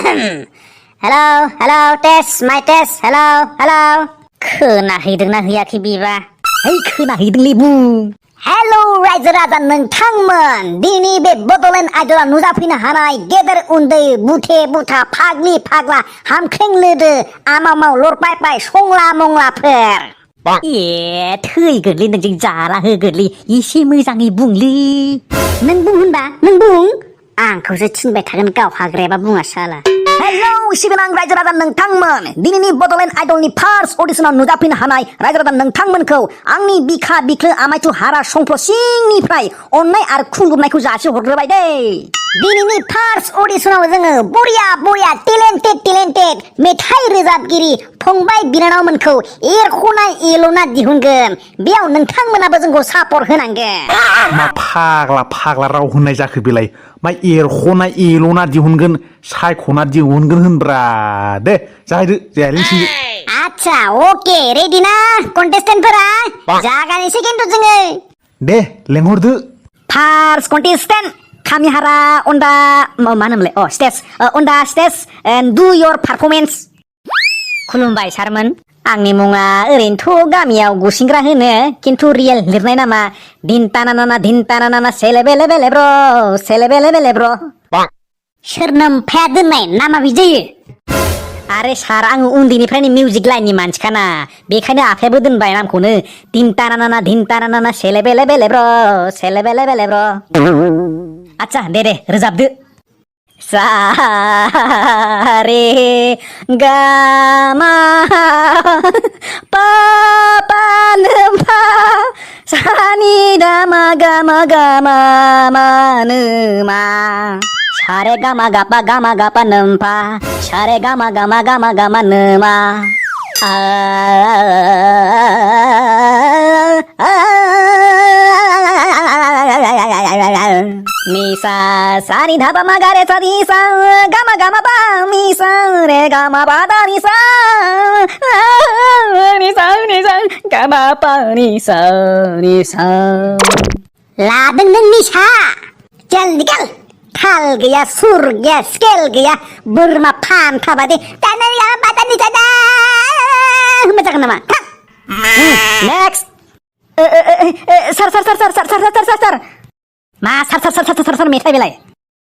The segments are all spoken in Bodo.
हेलौ टेस्ट माइ टेस्ट हेलौ खोनाहैदोंना हैयाखै बिबा है खोनाहैदोंलै बुं हेलौ रायजो राजा नोंथांमोन दिनै बे बड'लेण्ड आयदला नुजाफैनो हानाय गेदेर उन्दै बुथे बुथा फाग्लि फाग्ला हामख्रें लोदो आमाव लरपाय पाय संला मंलाफोर ए थैगोनलै नोंजों जाला होगोनलै एसे मोजाङै बुंलै नों बुं होनबा नों बुं आंखौसो थिनबाय थागोन गाव हाग्रायाबा बुङा साला हेलौ सिगोनां रायजो राजा नोंथांमोन दिनैनि बड'लेण्ड आइडलनि फार्स्ट अडिशनाव नुजाफैनो हानाय रायजो राजा नोंथांमोनखौ आंनि बिखा बिख्लो आमायथु हारा संफ्ल सिंनिफ्राय अननाय आरो खुलुमनायखौ जासि हरग्रोबाय दै दिनैनि फार्स्ट अडिशनाव जोङो बरिया टेलेन्टेड मेथाइ रोजाबगिरि फंबाय बिनानावमोनखौ एरख'नाय एल'ना दिहुनगोन बेयाव नोंथांमोनाबो जोंखौ सापर्ट होनांगोन मा फाग्ला राव होननाय जाखो बेलाय मा एरख'नाय एल'ना दिहुनगोन सायख'ना दिहुनगोन होनब्रा दे जागायदो जायालैसै आच्छा अके रेडि ना कन्टेस्टेन्टफोरा जागायनोसै खिन्थु जोङो दे लेंहरदो फार्स्ट कन्टेस्टेन्ट खामिहारा अन दा मा होनोमोनलाय स्टेज अन दा stage and do your performance खुलुमबाय सारमोन आंनि मुङा ओरैनोथ' गामियाव गुसिंग्रा होनो खिन्थु रियेल लिरनाय नामा धिनतानाना सेलेबेलेब्र सोर नोमफाया दोननाय नामा बिदि आरे सार आङो उन्दैनिफ्रायनो मिउजिक लाइननि मानसिखाना बेखायनो आफायाबो दोनबाय नामखौनो धिनतानाना सेलेबेलेब्र आच्छा दे रोजाबदो सा रे गा मा पा पा नोम्फा सा नि दा मा गा मा मा नोमा सा रे गा मा पा नोम्फा सा रे गा मा नोमा मिसा सानी धापा मा गा रे सा दी सा गा मा पा मी सा रे गा मा पा दा नी सा गा मा पा नी सा लादों नों निसा चल निकल थाल गैया सुर गैया स्केल गैया बोरमा फान्था बादि दानिया बादानि जादा होनबाय जागोन नामा नेक्स्ट सार मा सार मेथाइ बेलाय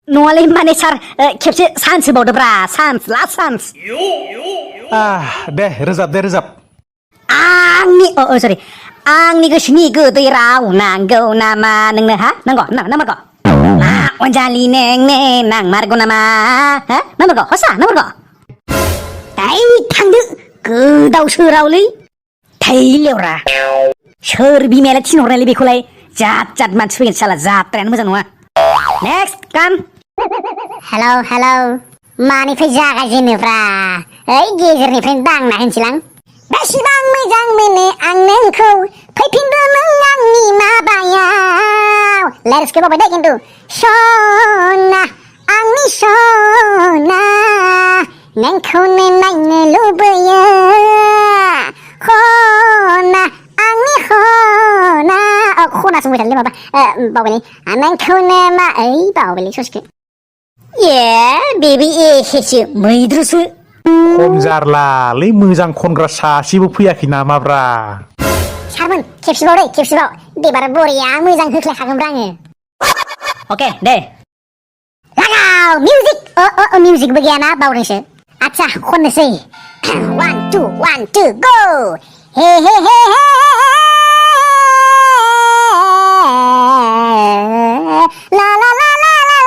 नङालै माने सार खेबसे चान्स होबावदोब्रा लास्ट चान्स दे रोजाब आंनि गोसोनि गोदै राव नांगौ नामा नोंनो हा नांगौ अनजालि नोंनो नांमारगौ नामा हा नांमारगौ हसा नांमारगौ थांदो गोदाव सोरावलै थैलेवरा सोर बिमायालाय थिनहरनायलै बेखौलाय जात मानसि फैगोन साला जात्रायानो मोजां नङा नेक्स्ट काम हेलौ मानिफ्राय जागायजेनोब्रा ओइ गेजेरनिफ्रायनो दांना होनसैलां बेसेबां मोजां मोनो आं नोंखौ फैफिनदो नों आंनि माबायाव लेट्स बावबाय दे खिन्थु सना आंनि सना नोंखौनो नायनो लुबैयो खना आंनि खना खनासो बुंबाय थादोंलै माबा बावबायलै नोंखौनो बावबायलै ससेखौ बेबि एसेसो मैद्रुसो खम जारलालै मोजां खनग्रा सासेबो फैयाखै नामाब्रा सारमोन खेबसेबाव देबार बरिया मोजां होख्लायखागोनब्रा आङो अके दे लागाव मिउजिक मिउजिकबो गैयाना बावदोंसो आच्छा खननोसै 1 2 गो हे हे हे ला ला ला ला ला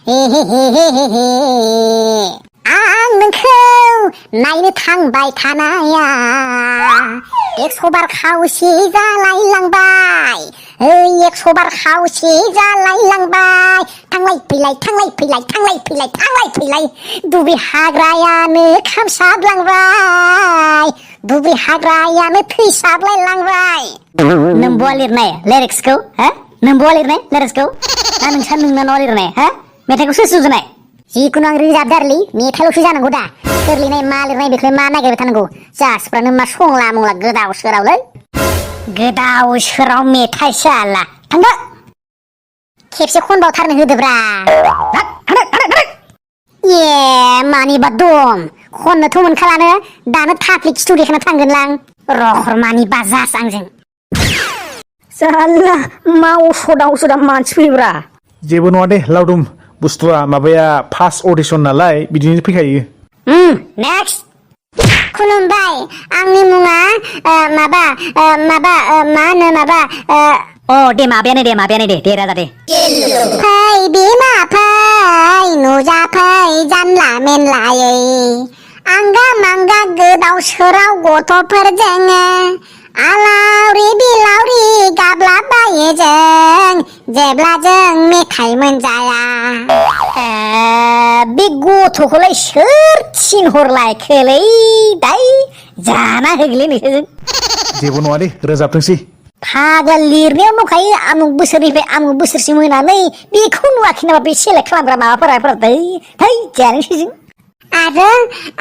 हे आं नोंखौ नायनो थांबाय थानाया 100 बार खावसे जालायलांबाय 100 बार खावसे जालायलांबाय थांलाय फैलाय दुब्रि हाग्रायानो खामसाबलांबाय दुब्रि हाग्रायानो थैसाबलायलांबाय नोंबुआ लिरनाय लिरिक्सखौ ना नोंसा नोंनाव लिरनाय हा मेथाइखौ सोर सुजुनाय जिखुनु आं रोजाबदारलै मेथाइल'सो जानांगौ दा सोर लिरनाय मा लिरनाय बेखौलाय मा नागिरबाय थानांगौ जासिफ्रानो मा संला मंला गोदाव सोराव मेथाइ साला थांदो खेबसे खनबावथारनो होदोब्रा ए मानिबा दं खननोथ' मोनखालानो दानो थाफ्लिक स्टुडिअ थांगोनलां रखर मानिबा जास आंजों साला मा असदा असदा मानसि फैब्रा जेबो नङा दे लावदुम बुस्थुआ माबाया फार्स्ट अडिसन नालाय बिदिनो फैखायो नेक्स्ट खुलुमबाय आंनि मुङा माबा मा होनो माबा अ दे माबायानो दे राजा दे फै बिमा फै नुजाफै जानला मेनलायै आंगा मांगा गोदाव सोराव गथ'फोरजों आलावरि बिलावरि गाबलाबायो जों जेब्ला जों मेथाइ मोनजाया बे गथ'खौलाय सोर थिनहरलायखोलै दाय जाना होगलै नोंसोर जेबो नङा दे रोजाबथोंसै फागोल लिरनायाव दंखायो आमुक बोसोरनिफ्राय आमुक बोसोरसिम होनानै बेखौ नुवाखै नामा बे सेलेक्ट खालामग्रा माबाफोरा थै जायानोसै जों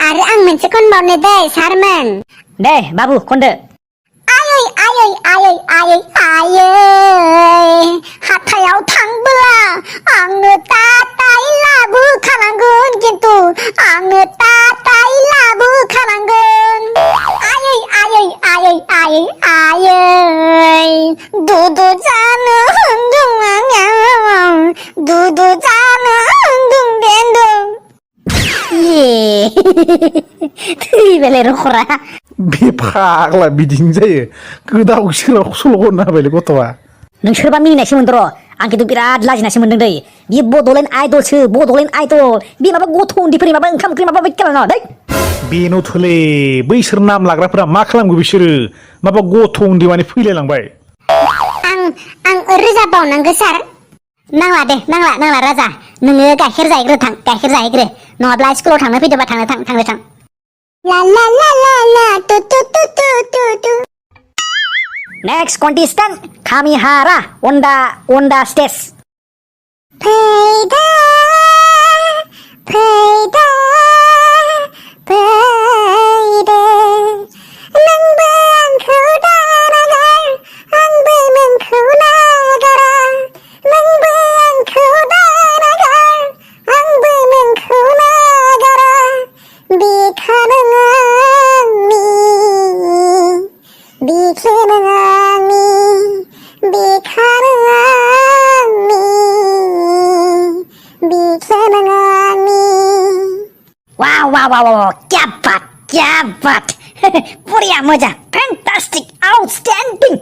आरो आं मोनसे खनबावनो दै सारमोन दे बाबु खनदो आयै हाथायाव थांबोला आंनो ताताय लाबोखानांगोन खिन्थु आंनो ताताय लाबोखानांगोन आयै दुदु जानो होनदों आं दुदु जानो होनदों बेन्दों थैबायलाय रखरा बे फाग्ला बिदिनो जायो गोदाव सोराव सल' खनना होबायलै गथ'आ नों सोरबा मिनिनायसो मोनदों र' आं खिन्थु बिराद लाजिनायसो मोनदों दै बे बड'लेण्ड आइदल बे माबा गथ' उन्दैफोरनि माबा ओंखाम ओंख्रि माबा बायदि खालामना दै बेनोथ'लै बैसोर नाम लाग्राफोरा मा खालामगौ बिसोरो माबा गथ' उन्दै माने फैलायलांबाय आं रोजाबबावनांगौ सार नांला राजा नोङो गाइखेर जाहैग्रो नङाब्ला स्कुलाव थांनो फैदोंबा थांनो थां ला ला ला ला ला तु तु तु तु तु तु नेक्स्ट कन्टेस्टेन्ट खामिहारा on the stage फैदा नोंबो आंखौ दानागार आंबो नोंखौ नागारा नोंबो आंखौ दानागार आंबो नोंखौ नागारा बिखा नों आंनि बिखे नों आंनि बिखा नों आंनि बिखे नों आंनि वाव क्या बात बरिया मोजां फैन्टास्टिक आउटस्टेन्डिं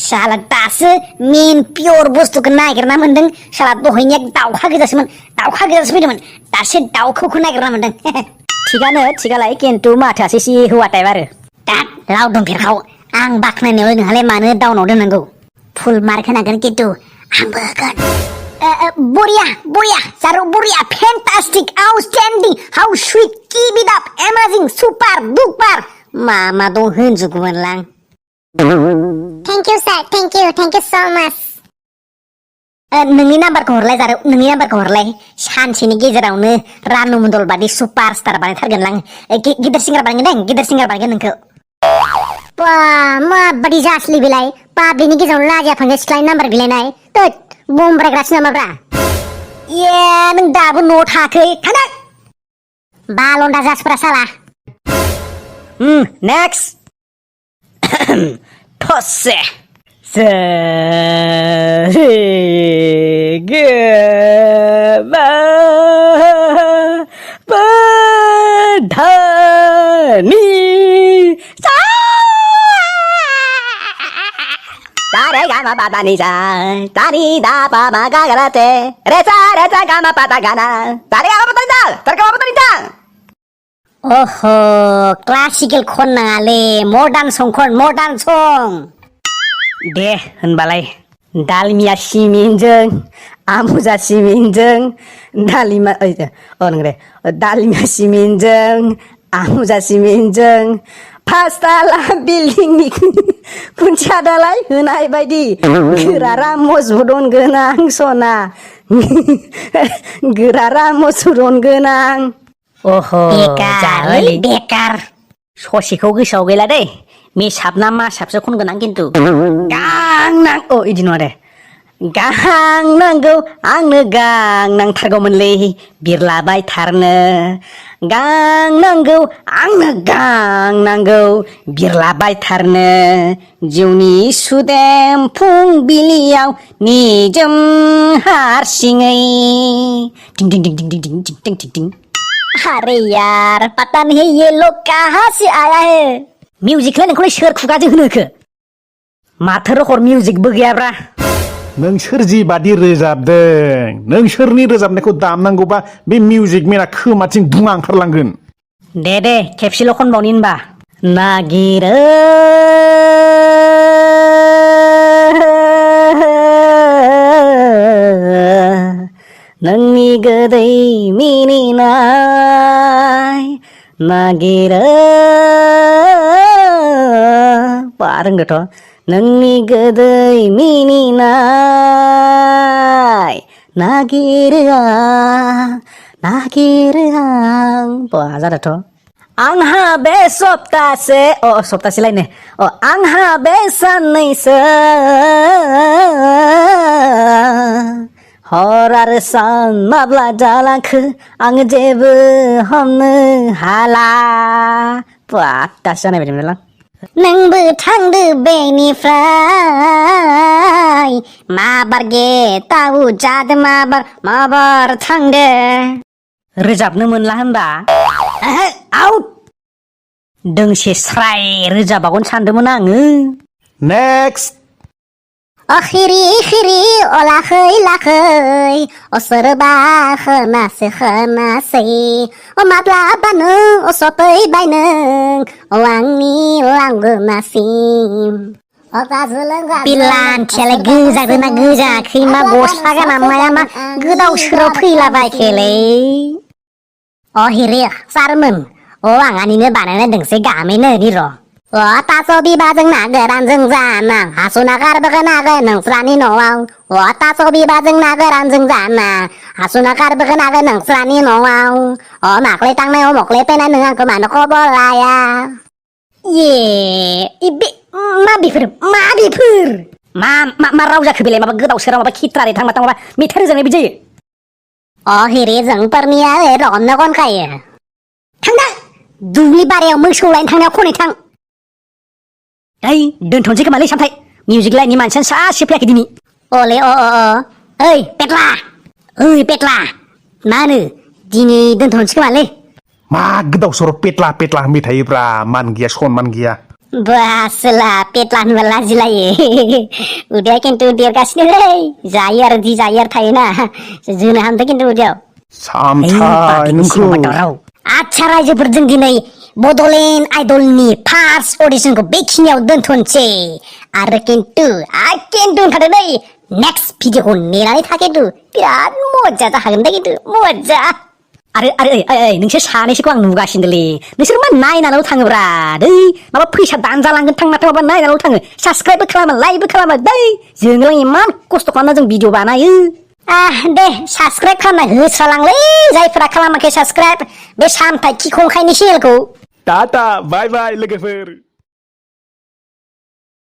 साला दासो मेन पियर बुस्थुखौ नागिरना मोनदों साला दहायनिया दाउखा गोजासो फैदोंमोन दासो दाउखौखौ नागिरना मोनदों थिगालाय खिन्थु माथोआसो एसे हौवा टाइप आरो दा लावदुम फेरखाव आं बाख्नायनायाव नोंहालाय मानो डाउनाव दोननांगौ फुल मार्क होनांगोन खिन्थु आंबो होगोन बरिया सारू बरिया fantastic outstanding how sweet keep it up amazing super duper मा दं होनजोबगौमोनलां thank you sir thank you so much नोंनि नाम्बारखौ हरलाय सानसेनि गेजेरावनो रानु मण्डल बादि सुपार स्टार बानायथारगोनलां गिदिर सिंगार बानायगोन नोंखौ माबादि जासलै बेलाय पाब्लिकनि गेजेराव लाजिया फांगा सिख्लानि नाम्बार बिलायनाय थोद बमब्रायग्रासो नामाब्रा नों दाबो न'आव थाखै थांदो बालन्दा जासफ्रा साला नेक्स्ट थसे Re ga ma pa da ni sa da ni da pa ma ga ga la te re sa ga ma pa da ga na da re ga ma pa da ni sa tar ga ma pa da ni sa oho classical खननाङालै मडार्न सं दे होनबालाय दालमिया सिमिनजों आमुजा सिमिनजों दालिमिया सिमिनजों आमुजा सिमिनजों पासताला बिल्डिंनि खुन्थिया दालाय होनाय बायदि गोरारा मजबुत गोनां सना गोरारा मजबुत गोनां बेकार ससेखौ गोसोआव गैला दै मेसाब ना मासाबसो खनगोन आं खिन्थु गांनां इदि नङा दे गां नांगौ आंनो गां नांथारगौमोनलै बिरलाबाय थारनो गां नांगौ आंनो गां नांगौ बिरलाबाय थारनो जिउनि सुदेम फुंबिलियाव निजोम हारसिङै टिं टिं टिं टिं टिं टिं टिं टिं टिं टिं अरे यार पता नहीं ये लोग कहाँ से आया है मिउजिकलाय नोंखौलाय सोर खुगाजों होनो होखो माथो रखर मिउजिकबो गैयाब्रा नों सोर जिबादि रोजाबदों नों सोरनि रोजाबनायखौ दामनांगौबा बे मिउजिक मेना खोमाथिं दुङा ओंखारलांगोन दे खेबसेल' खनबावनि होनबा नागिरो नोंनि गोदै मिनिनाय नागिरो बारोंगोथ' नोंनि गोदै मिनिनाय नागिरो आं बा जादोंथ' आंहा बे सप्तासे सप्तासेलायनो आंहा बे साननैसो हर आरो सान माब्ला जालांखो आं जेबो हमनो हाला बा दासो जानाय बायदि मोनलां नोंबो थांदो बेनिफ्राय माबार गेटाव जादो माबार थांदो रोजाबनो मोनला होनबा आउट दोंसे स्राय रोजाबागोन सानदोंमोन आङो नेक्स्ट खिरि लाखै सोरबा खोनासै माब्लाबानो सफैबाय नों आंनि लांगोनासिम बिलान्थियालाय गोजादोना गोजाखै मा गस्ला गाना माया मा गोदाव सोराव फैलाबायखोलै हिरि सारमोन आंहानिनो बानायनाय दोंसे गाहामैनो र' थास' बिबारजों ना गोरानजों जाना हासुना गारबोगोन आगै नोंस्रानि न'आव थास' बिबारजों ना गोरानजों जाना हासुना गारबोगोन आगै नोंस्रानि न'आव माख्लै थांनाय मख्लै फैनाय नों आंखौ मानो खबर लाया मा बेफोर मा राव जाखो बेलाय माबा गोदाव सोराव माबा खिथ्रारै थांबा माबा मेथाइ रोजाबनाय बिदि जायो हिरि जोंफोरनिया रमनो खनखायो थांदा दुब्लि बारियाव मोसौ लायनो थांनायाव खनै थां दोनथ'नोसै खोमालै सामथाय मिउजिक लाइननि मानसियानो सासे फैयाखै दिनै अले ओइ पेटला मा होनो दिनै दोनथ'नोसै खोमालै मा गोदाव सोराव पेटला होनबाय थायोब्रा मान गैया सनमान गैया बासला पेटला होनबा लाजिलायो उदैया खिन्थु देरगासिनोलै जायो आरो थायोना जोनो हामदों खिन्थु उदैयाव सामथाय नोंखौ आच्छा रायजोफोरजों दिनै बड'लेण्ड आइडलनि फार्स्ट अडिशनखौ बेखिनियाव दोनथ'नोसै आरो खिन्थु होनखादों दै नेक्स्ट भिडिअखौ नेनानै था खिन्थु बिराद मजा जाखागोन दे खिन्थु मजा आरो नोंसोर सानैसोखौ आं नुगासिनोलै नोंसोर मा नायनानैल' थाङोब्रा दै माबा फैसा दानजालांगोन थांनाथ' माबा नायनानैल' थाङो साबसक्राइबबो खालामा लाइकबो खालामा दै जोंलाय इमान खस्थ' खालामना जों भिडिअ बानायो दे साबसक्राइब खालामना होस्रालांलै जायफोरा खालामाखै साबसक्राइब बे सामथाय खिखंखायनि चेनेलखौ टाटा बाय बाय लोगोफोर